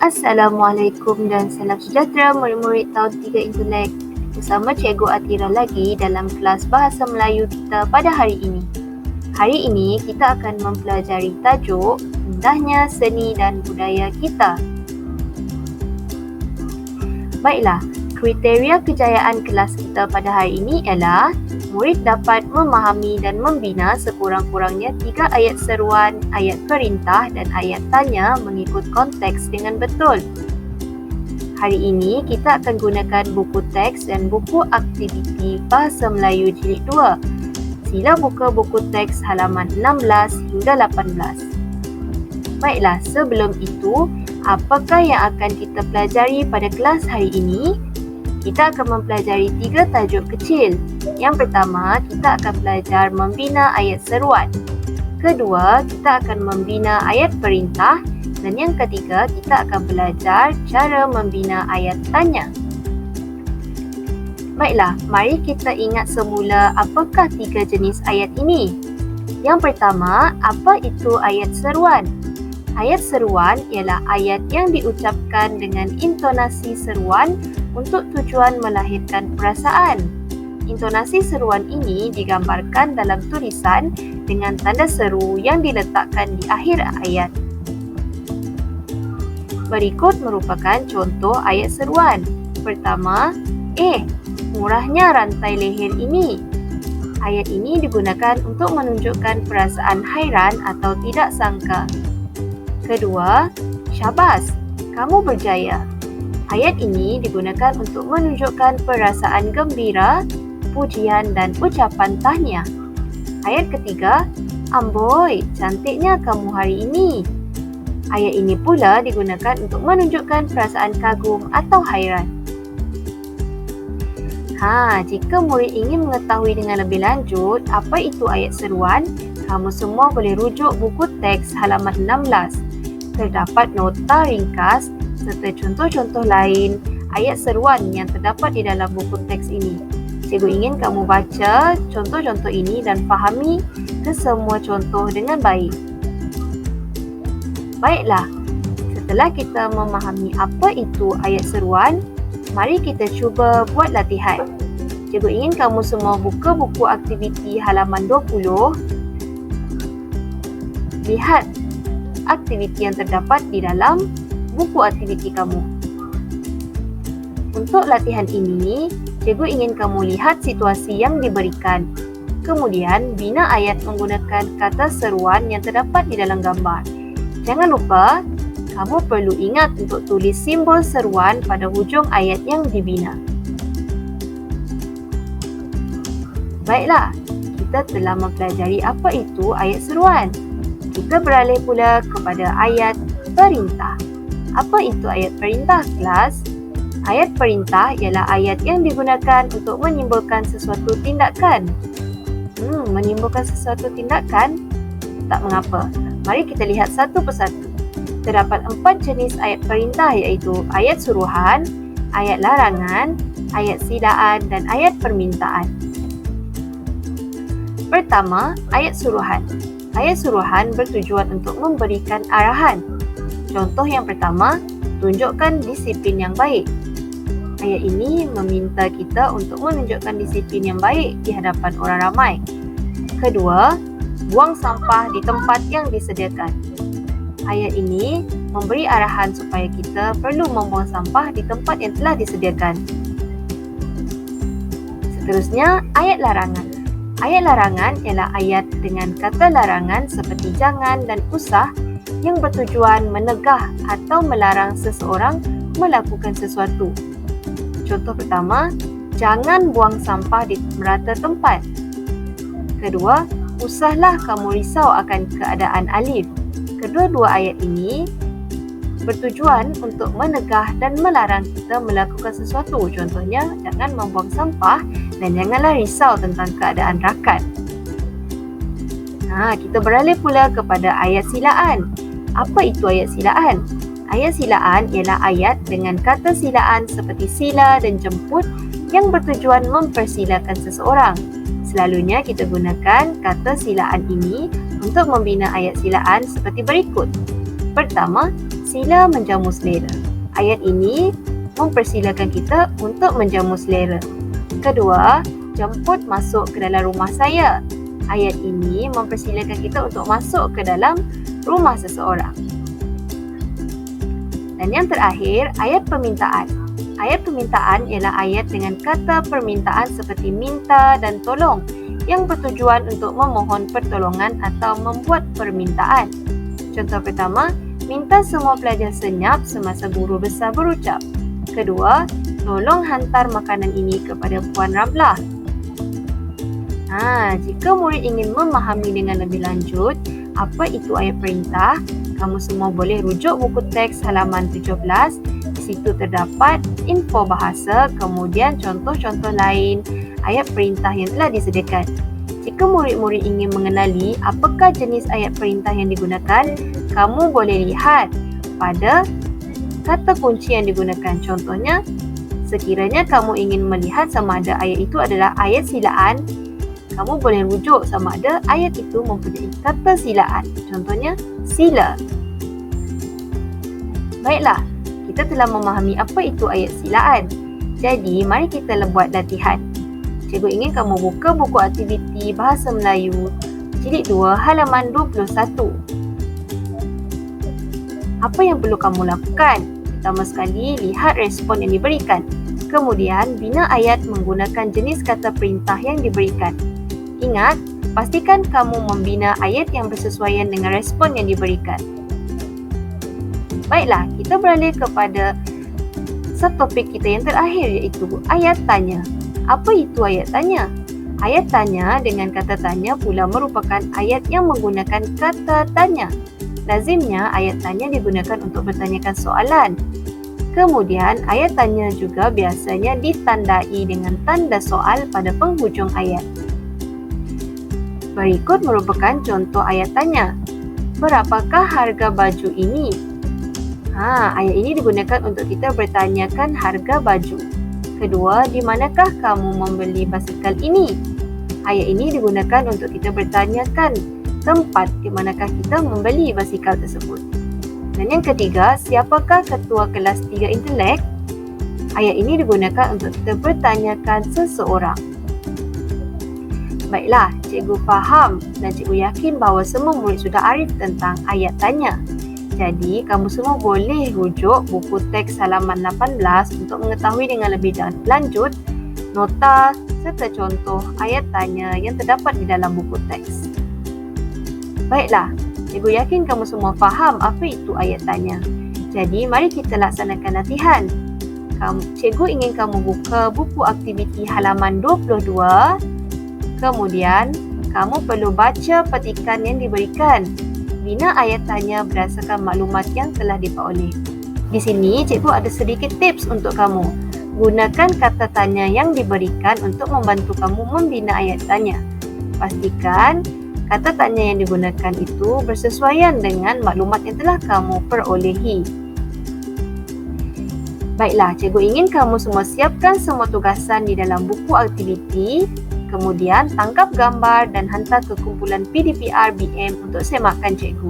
Assalamualaikum dan salam sejahtera murid-murid tahun 3 Intelek. Bersama Cikgu Atira lagi dalam kelas Bahasa Melayu kita pada hari ini. Hari ini kita akan mempelajari tajuk Indahnya Seni dan Budaya Kita. Baiklah, kriteria kejayaan kelas kita pada hari ini ialah murid dapat memahami dan membina sekurang-kurangnya 3 ayat seruan, ayat perintah dan ayat tanya mengikut konteks dengan betul. Hari ini kita akan gunakan buku teks dan buku aktiviti Bahasa Melayu Jilid 2. Sila buka buku teks halaman 16 hingga 18. Baiklah, sebelum itu, apakah yang akan kita pelajari pada kelas hari ini? Kita akan mempelajari 3 tajuk kecil. Yang pertama, kita akan belajar membina ayat seruan. Kedua, kita akan membina ayat perintah. Dan yang ketiga, kita akan belajar cara membina ayat tanya. Baiklah, mari kita ingat semula apakah 3 jenis ayat ini. Yang pertama, apa itu ayat seruan? Ayat seruan ialah ayat yang diucapkan dengan intonasi seruan untuk tujuan melahirkan perasaan. Intonasi seruan ini digambarkan dalam tulisan dengan tanda seru yang diletakkan di akhir ayat. Berikut merupakan contoh ayat seruan. Pertama, murahnya rantai leher ini. Ayat ini digunakan untuk menunjukkan perasaan hairan atau tidak sangka. Kedua, syabas, kamu berjaya. Ayat ini digunakan untuk menunjukkan perasaan gembira, pujian dan ucapan tahniah. Ayat ketiga, amboi, cantiknya kamu hari ini. Ayat ini pula digunakan untuk menunjukkan perasaan kagum atau hairan. Jika murid ingin mengetahui dengan lebih lanjut apa itu ayat seruan, kamu semua boleh rujuk buku teks halaman 16. Terdapat nota ringkas serta contoh-contoh lain ayat seruan yang terdapat di dalam buku teks ini. Cikgu ingin kamu baca contoh-contoh ini dan fahami kesemua contoh dengan baik. Baiklah, setelah kita memahami apa itu ayat seruan, mari kita cuba buat latihan. Cikgu ingin kamu semua buka buku aktiviti halaman 20. Lihat aktiviti yang terdapat di dalam buku aktiviti kamu. Untuk latihan ini, cikgu ingin kamu lihat situasi yang diberikan. Kemudian, bina ayat menggunakan kata seruan yang terdapat di dalam gambar. Jangan lupa, kamu perlu ingat untuk tulis simbol seruan pada hujung ayat yang dibina. Baiklah, kita telah mempelajari apa itu ayat seruan. Kita beralih pula kepada ayat perintah. Apa itu ayat perintah, kelas? Ayat perintah ialah ayat yang digunakan untuk menyimbolkan sesuatu tindakan. Menyimbolkan sesuatu tindakan? Tak mengapa. Mari kita lihat satu persatu. Terdapat 4 jenis ayat perintah iaitu ayat suruhan, ayat larangan, ayat silaan dan ayat permintaan. Pertama, ayat suruhan. Ayat suruhan bertujuan untuk memberikan arahan. Contoh yang pertama, tunjukkan disiplin yang baik. Ayat ini meminta kita untuk menunjukkan disiplin yang baik di hadapan orang ramai. Kedua, buang sampah di tempat yang disediakan. Ayat ini memberi arahan supaya kita perlu membuang sampah di tempat yang telah disediakan. Seterusnya, ayat larangan. Ayat larangan ialah ayat dengan kata larangan seperti jangan dan usah yang bertujuan menegah atau melarang seseorang melakukan sesuatu. Contoh pertama, jangan buang sampah di merata tempat. Kedua, usahlah kamu risau akan keadaan Alif. Kedua-dua ayat ini bertujuan untuk menegah dan melarang kita melakukan sesuatu. Contohnya, jangan membuang sampah dan janganlah risau tentang keadaan rakan. Kita beralih pula kepada ayat silaan. Apa itu ayat silaan? Ayat silaan ialah ayat dengan kata silaan seperti sila dan jemput yang bertujuan mempersilakan seseorang. Selalunya kita gunakan kata silaan ini untuk membina ayat silaan seperti berikut. Pertama, sila menjamu selera. Ayat ini mempersilakan kita untuk menjamu selera. Kedua, jemput masuk ke dalam rumah saya. Ayat ini mempersilakan kita untuk masuk ke dalam rumah seseorang. Dan yang terakhir, ayat permintaan. Ayat permintaan ialah ayat dengan kata permintaan seperti minta dan tolong yang bertujuan untuk memohon pertolongan atau membuat permintaan. Contoh pertama, minta semua pelajar senyap semasa guru besar berucap. Kedua, tolong hantar makanan ini kepada Puan Ramlah. Jika murid ingin memahami dengan lebih lanjut apa itu ayat perintah, kamu semua boleh rujuk buku teks halaman 17. Di situ terdapat info bahasa, kemudian contoh-contoh lain ayat perintah yang telah disediakan. Jika murid-murid ingin mengenali apakah jenis ayat perintah yang digunakan, kamu boleh lihat pada kata kunci yang digunakan. Contohnya, sekiranya kamu ingin melihat sama ada ayat itu adalah ayat silaan, kamu boleh rujuk sama ada ayat itu mempunyai kata silaan. Contohnya, sila. Baiklah, kita telah memahami apa itu ayat silaan. Jadi, mari kita buat latihan. Cikgu ingin kamu buka buku aktiviti Bahasa Melayu Jilid 2 halaman 21. Apa yang perlu kamu lakukan? Pertama sekali, lihat respon yang diberikan. Kemudian, bina ayat menggunakan jenis kata perintah yang diberikan. Ingat, pastikan kamu membina ayat yang bersesuaian dengan respon yang diberikan. Baiklah, kita beralih kepada subtopik kita yang terakhir, iaitu ayat tanya. Apa itu ayat tanya? Ayat tanya dengan kata tanya pula merupakan ayat yang menggunakan kata tanya. Lazimnya, ayat tanya digunakan untuk bertanyakan soalan. Kemudian, ayat tanya juga biasanya ditandai dengan tanda soal pada penghujung ayat. Berikut merupakan contoh ayat tanya. Berapakah harga baju ini? Ayat ini digunakan untuk kita bertanyakan harga baju. Kedua, di manakah kamu membeli basikal ini? Ayat ini digunakan untuk kita bertanyakan tempat di manakah kita membeli basikal tersebut. Dan yang ketiga, siapakah ketua kelas 3 intelek? Ayat ini digunakan untuk kita bertanyakan seseorang. Baiklah, cikgu faham dan cikgu yakin bahawa semua murid sudah arif tentang ayat tanya. Jadi, kamu semua boleh rujuk buku teks halaman 18 untuk mengetahui dengan lebih lanjut nota serta contoh ayat tanya yang terdapat di dalam buku teks. Baiklah, cikgu yakin kamu semua faham apa itu ayat tanya. Jadi, mari kita laksanakan latihan. Cikgu ingin kamu buka buku aktiviti halaman 22. Kemudian, kamu perlu baca petikan yang diberikan. Bina ayat tanya berdasarkan maklumat yang telah diperoleh. Di sini, cikgu ada sedikit tips untuk kamu. Gunakan kata tanya yang diberikan untuk membantu kamu membina ayat tanya. Pastikan kata tanya yang digunakan itu bersesuaian dengan maklumat yang telah kamu perolehi. Baiklah, cikgu ingin kamu semua siapkan semua tugasan di dalam buku aktiviti. Kemudian, tangkap gambar dan hantar ke kumpulan PDPR-BM untuk semakkan cikgu.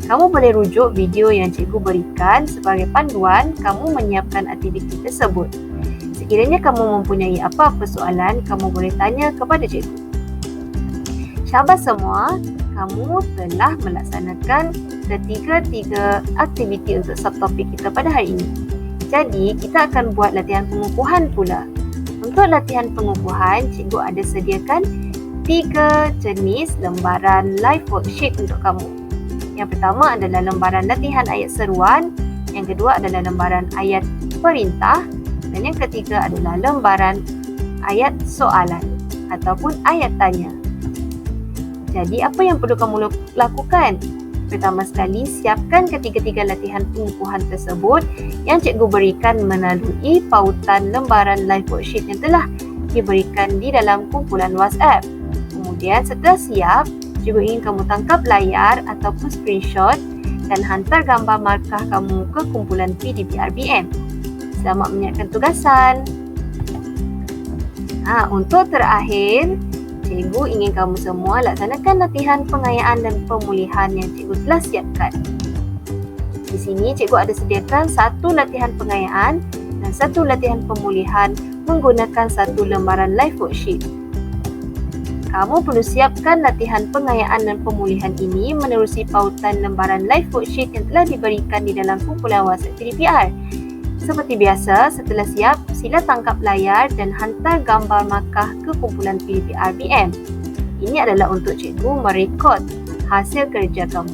Kamu boleh rujuk video yang cikgu berikan sebagai panduan kamu menyiapkan aktiviti tersebut. Sekiranya kamu mempunyai apa-apa soalan, kamu boleh tanya kepada cikgu. Syabas semua, kamu telah melaksanakan ketiga-tiga aktiviti untuk subtopik kita pada hari ini. Jadi, kita akan buat latihan pengukuhan pula. Untuk latihan pengukuhan, cikgu ada sediakan 3 jenis lembaran live worksheet untuk kamu. Yang pertama adalah lembaran latihan ayat seruan, yang kedua adalah lembaran ayat perintah, dan yang ketiga adalah lembaran ayat soalan ataupun ayat tanya. Jadi, apa yang perlu kamu lakukan? Pertama sekali, siapkan ketiga-tiga latihan pengukuhan tersebut yang cikgu berikan melalui pautan lembaran live worksheet yang telah diberikan di dalam kumpulan WhatsApp. Kemudian, setelah siap, cikgu ingin kamu tangkap layar ataupun screenshot dan hantar gambar markah kamu ke kumpulan PDPR-BM. Selamat menyiapkan tugasan. Untuk terakhir, cikgu ingin kamu semua laksanakan latihan pengayaan dan pemulihan yang cikgu telah siapkan. Di sini cikgu ada sediakan satu latihan pengayaan dan satu latihan pemulihan menggunakan satu lembaran live worksheet. Kamu perlu siapkan latihan pengayaan dan pemulihan ini menerusi pautan lembaran live worksheet yang telah diberikan di dalam kumpulan WhatsApp PDPR. Seperti biasa, setelah siap, sila tangkap layar dan hantar gambar markah ke kumpulan PDPR BM. Ini adalah untuk cikgu merekod hasil kerja kamu.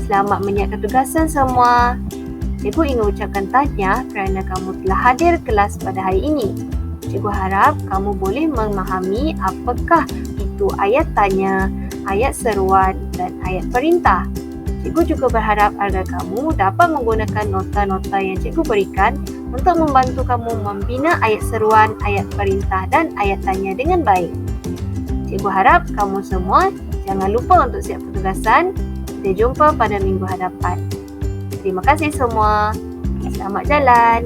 Selamat menyiapkan tugasan semua. Cikgu ingin ucapkan tahniah kerana kamu telah hadir kelas pada hari ini. Cikgu harap kamu boleh memahami apakah itu ayat tanya, ayat seruan dan ayat perintah. Cikgu juga berharap agar kamu dapat menggunakan nota-nota yang cikgu berikan untuk membantu kamu membina ayat seruan, ayat perintah dan ayat tanya dengan baik. Cikgu harap kamu semua jangan lupa untuk siap petugasan. Kita jumpa pada minggu hadapan. Terima kasih semua. Selamat jalan.